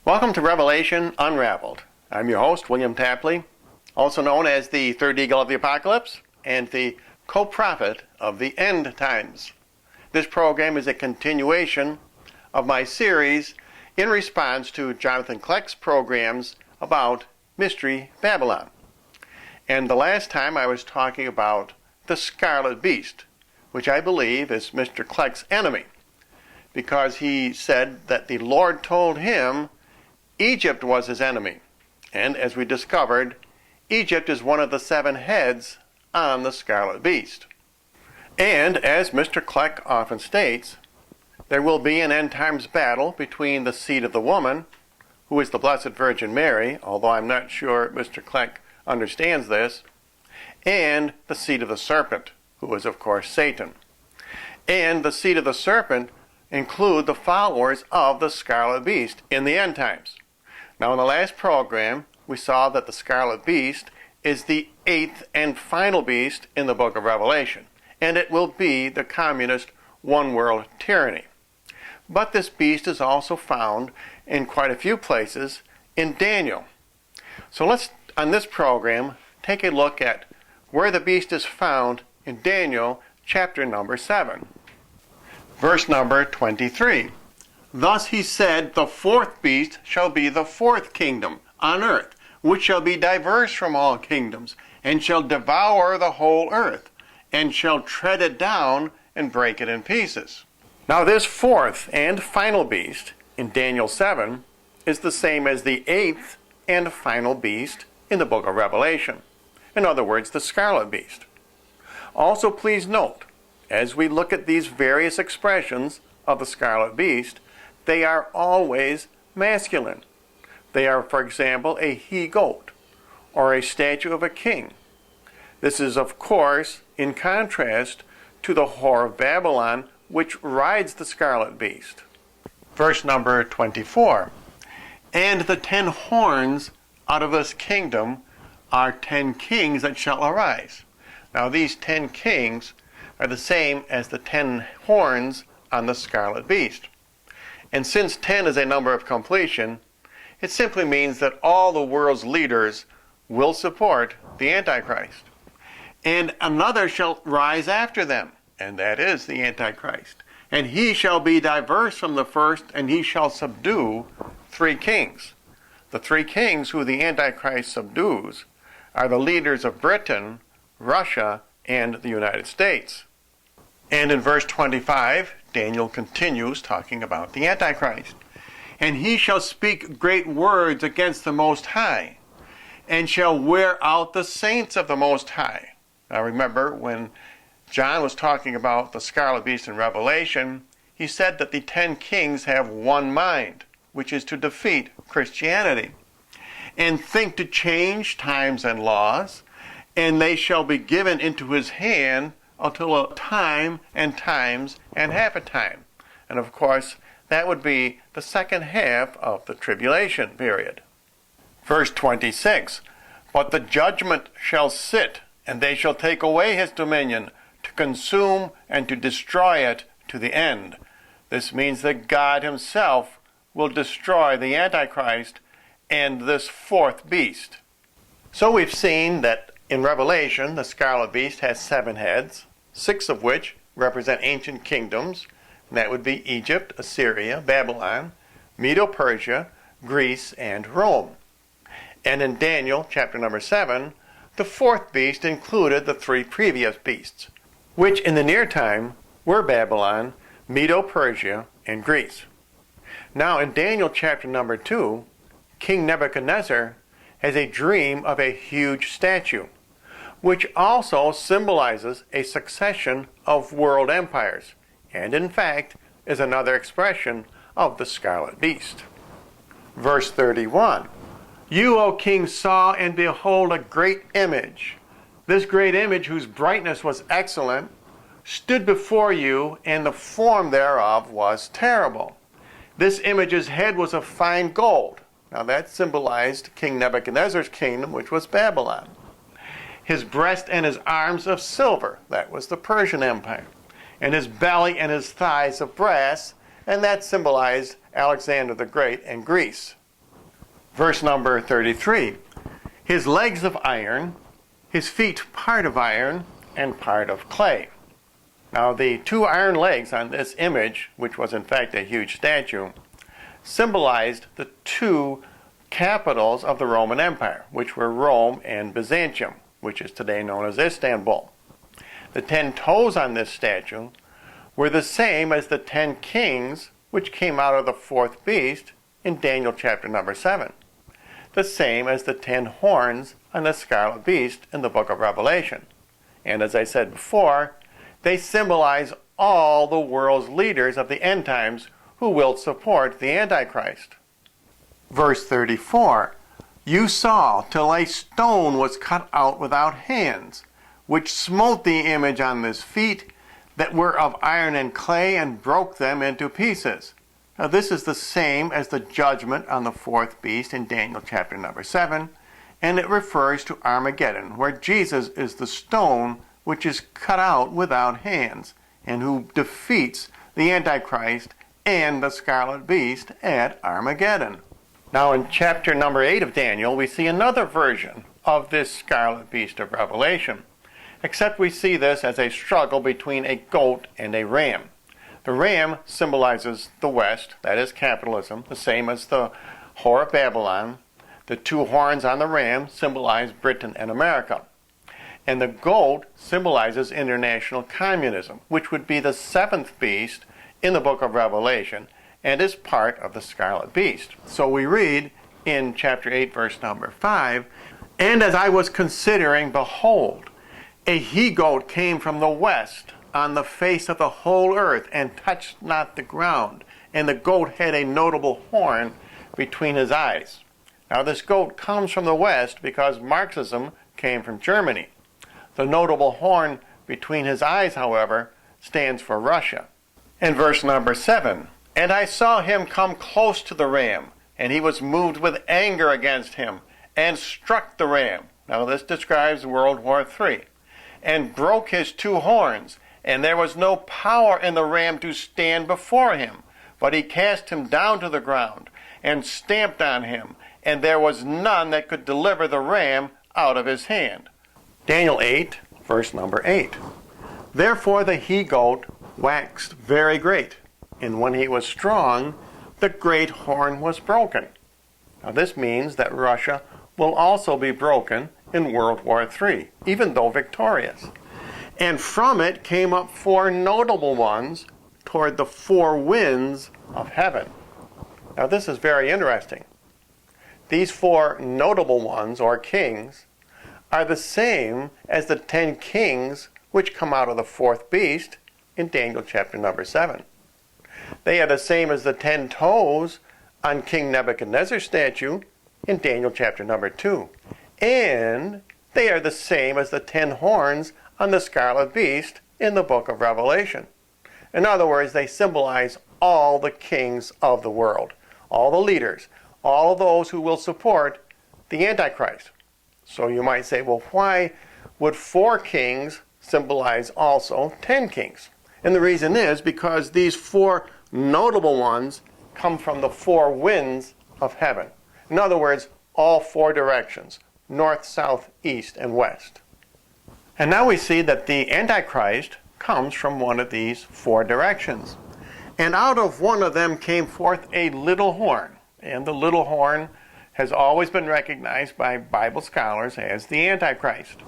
Welcome to Revelation Unraveled. I'm your host, William Tapley, also known as the third eagle of the apocalypse and the co-prophet of the end times. This program is a continuation of my series in response to Jonathan Kleck's programs about Mystery Babylon. And the last time I was talking about the Scarlet Beast, which I believe is Mr. Kleck's enemy, because he said that the Lord told him Egypt was his enemy. And as we discovered, Egypt is one of the 7 heads on the Scarlet Beast. And as Mr. Kleck often states, there will be an end times battle between the seed of the woman, who is the Blessed Virgin Mary, although I'm not sure Mr. Kleck understands this, and the seed of the serpent, who is of course Satan. And the seed of the serpent include the followers of the Scarlet Beast in the end times. Now, in the last program, we saw that the Scarlet Beast is the 8th and final beast in the book of Revelation, and it will be the communist one-world tyranny. But this beast is also found in quite a few places in Daniel. So let's, on this program, take a look at where the beast is found in Daniel chapter number 7. Verse number 23. Thus he said, the 4th beast shall be the 4th kingdom on earth, which shall be diverse from all kingdoms, and shall devour the whole earth, and shall tread it down and break it in pieces. Now this 4th and final beast in Daniel 7 is the same as the 8th and final beast in the book of Revelation. In other words, the Scarlet Beast. Also please note, as we look at these various expressions of the Scarlet Beast, they are always masculine. They are, for example, a he-goat or a statue of a king. This is, of course, in contrast to the whore of Babylon, which rides the Scarlet Beast. Verse number 24. And the 10 horns out of this kingdom are 10 kings that shall arise. Now these 10 kings are the same as the 10 horns on the Scarlet Beast. And since 10 is a number of completion, it simply means that all the world's leaders will support the Antichrist. And another shall rise after them, and that is the Antichrist. And he shall be diverse from the first, and he shall subdue 3 kings. The 3 kings who the Antichrist subdues are the leaders of Britain, Russia, and the United States. And in verse 25, Daniel continues talking about the Antichrist. And he shall speak great words against the Most High, and shall wear out the saints of the Most High. Now remember, when John was talking about the Scarlet Beast in Revelation, he said that the 10 kings have one mind, which is to defeat Christianity, and think to change times and laws, and they shall be given into his hand until a time and times and half a time. And of course, that would be the second half of the tribulation period. Verse 26, but the judgment shall sit, and they shall take away his dominion, to consume and to destroy it to the end. This means that God himself will destroy the Antichrist and this 4th beast. So we've seen that in Revelation, the Scarlet Beast has 7 heads, 6 of which represent ancient kingdoms. And that would be Egypt, Assyria, Babylon, Medo-Persia, Greece, and Rome. And in Daniel, chapter number 7, the 4th beast included the 3 previous beasts, which in the near time were Babylon, Medo-Persia, and Greece. Now in Daniel chapter number 2, King Nebuchadnezzar has a dream of a huge statue, which also symbolizes a succession of world empires, and in fact is another expression of the Scarlet Beast. Verse 31, you, O king, saw and behold a great image. This great image, whose brightness was excellent, stood before you, and the form thereof was terrible. This image's head was of fine gold. Now that symbolized King Nebuchadnezzar's kingdom, which was Babylon. His breast and his arms of silver, that was the Persian Empire. And his belly and his thighs of brass, and that symbolized Alexander the Great and Greece. Verse number 33. His legs of iron, his feet part of iron and part of clay. Now the two iron legs on this image, which was in fact a huge statue, symbolized the two capitals of the Roman Empire, which were Rome and Byzantium, which is today known as Istanbul. The 10 toes on this statue were the same as the 10 kings which came out of the fourth beast in Daniel chapter number 7. The same as the 10 horns on the scarlet beast in the book of Revelation. And as I said before, they symbolize all the world's leaders of the end times who will support the Antichrist. Verse 34, you saw till a stone was cut out without hands, which smote the image on his feet that were of iron and clay, and broke them into pieces. Now this is the same as the judgment on the fourth beast in Daniel chapter number 7, and it refers to Armageddon, where Jesus is the stone which is cut out without hands, and who defeats the Antichrist and the scarlet beast at Armageddon. Now in chapter number 8 of Daniel, we see another version of this scarlet beast of Revelation, except we see this as a struggle between a goat and a ram. The ram symbolizes the West, that is capitalism, the same as the whore of Babylon. The two horns on the ram symbolize Britain and America. And the goat symbolizes international communism, which would be the seventh beast in the book of Revelation, and is part of the scarlet beast. So we read in chapter 8, verse number 5, and as I was considering, behold, a he-goat came from the west on the face of the whole earth, and touched not the ground. And the goat had a notable horn between his eyes. Now this goat comes from the west because Marxism came from Germany. The notable horn between his eyes, however, stands for Russia. And verse number 7, and I saw him come close to the ram, and he was moved with anger against him, and struck the ram. Now this describes World War III. And broke his two horns, and there was no power in the ram to stand before him. But he cast him down to the ground, and stamped on him, and there was none that could deliver the ram out of his hand. Daniel 8, verse number 8. Therefore the he-goat waxed very great, and when he was strong, the great horn was broken. Now this means that Russia will also be broken in World War III, even though victorious. And from it came up 4 notable ones toward the 4 winds of heaven. Now this is very interesting. These 4 notable ones, or kings, are the same as the 10 kings which come out of the fourth beast in Daniel chapter number 7. They are the same as the 10 toes on King Nebuchadnezzar's statue in Daniel chapter number 2. And they are the same as the 10 horns on the scarlet beast in the book of Revelation. In other words, they symbolize all the kings of the world, all the leaders, all of those who will support the Antichrist. So you might say, well, why would 4 kings symbolize also 10 kings? And the reason is because these 4 notable ones come from the 4 winds of heaven. In other words, all 4 directions, north, south, east, and west. And now we see that the Antichrist comes from one of these 4 directions. And out of one of them came forth a little horn. And the little horn has always been recognized by Bible scholars as the Antichrist,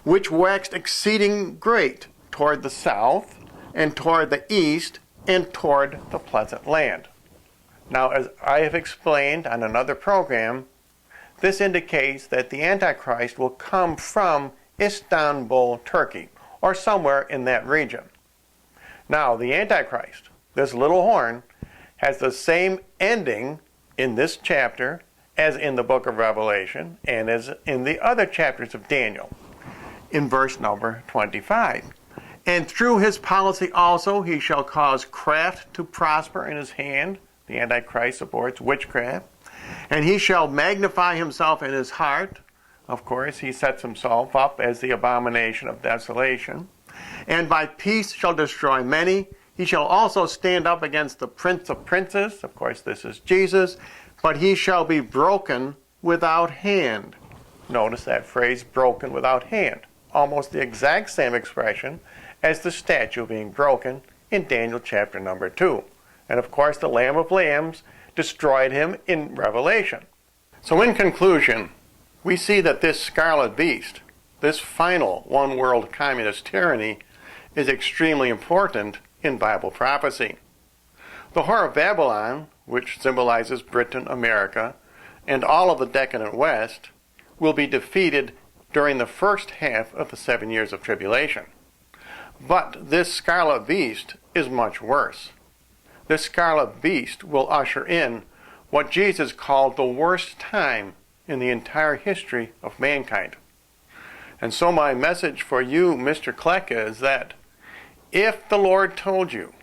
which waxed exceeding great toward the south, and toward the east, and toward the pleasant land. Now, as I have explained on another program, this indicates that the Antichrist will come from Istanbul, Turkey, or somewhere in that region. Now, the Antichrist, this little horn, has the same ending in this chapter as in the book of Revelation and as in the other chapters of Daniel, in verse number 25. And through his policy also he shall cause craft to prosper in his hand. The Antichrist supports witchcraft. And he shall magnify himself in his heart. Of course, he sets himself up as the abomination of desolation. And by peace shall destroy many. He shall also stand up against the prince of princes. Of course, this is Jesus. but he shall be broken without hand. Notice that phrase, broken without hand. Almost the exact same expression as the statue being broken in Daniel chapter number 2. And of course, the Lamb of Lambs destroyed him in Revelation. So in conclusion, we see that this scarlet beast, this final one-world communist tyranny, is extremely important in Bible prophecy. The Whore of Babylon, which symbolizes Britain, America, and all of the decadent West, will be defeated during the first half of the 7 years of tribulation. But this scarlet beast is much worse. This scarlet beast will usher in what Jesus called the worst time in the entire history of mankind. And so my message for you, Mr. Kleck, is that if the Lord told you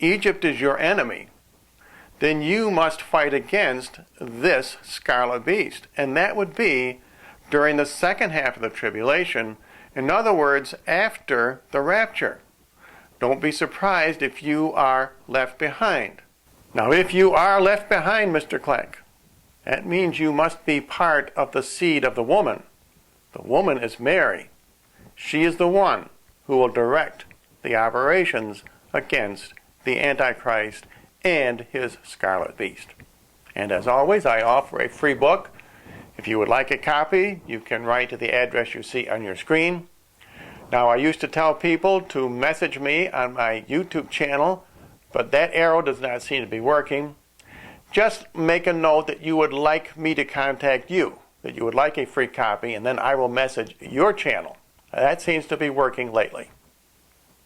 Egypt is your enemy, then you must fight against this scarlet beast. And that would be during the second half of the tribulation. In other words, after the rapture. Don't be surprised if you are left behind. Now, if you are left behind, Mr. Kleck, that means you must be part of the seed of the woman. The woman is Mary. She is the one who will direct the operations against the Antichrist and his scarlet beast. And as always, I offer a free book. If you would like a copy, you can write to the address you see on your screen. Now, I used to tell people to message me on my YouTube channel, but that arrow does not seem to be working. Just make a note that you would like me to contact you, that you would like a free copy, and then I will message your channel. That seems to be working lately.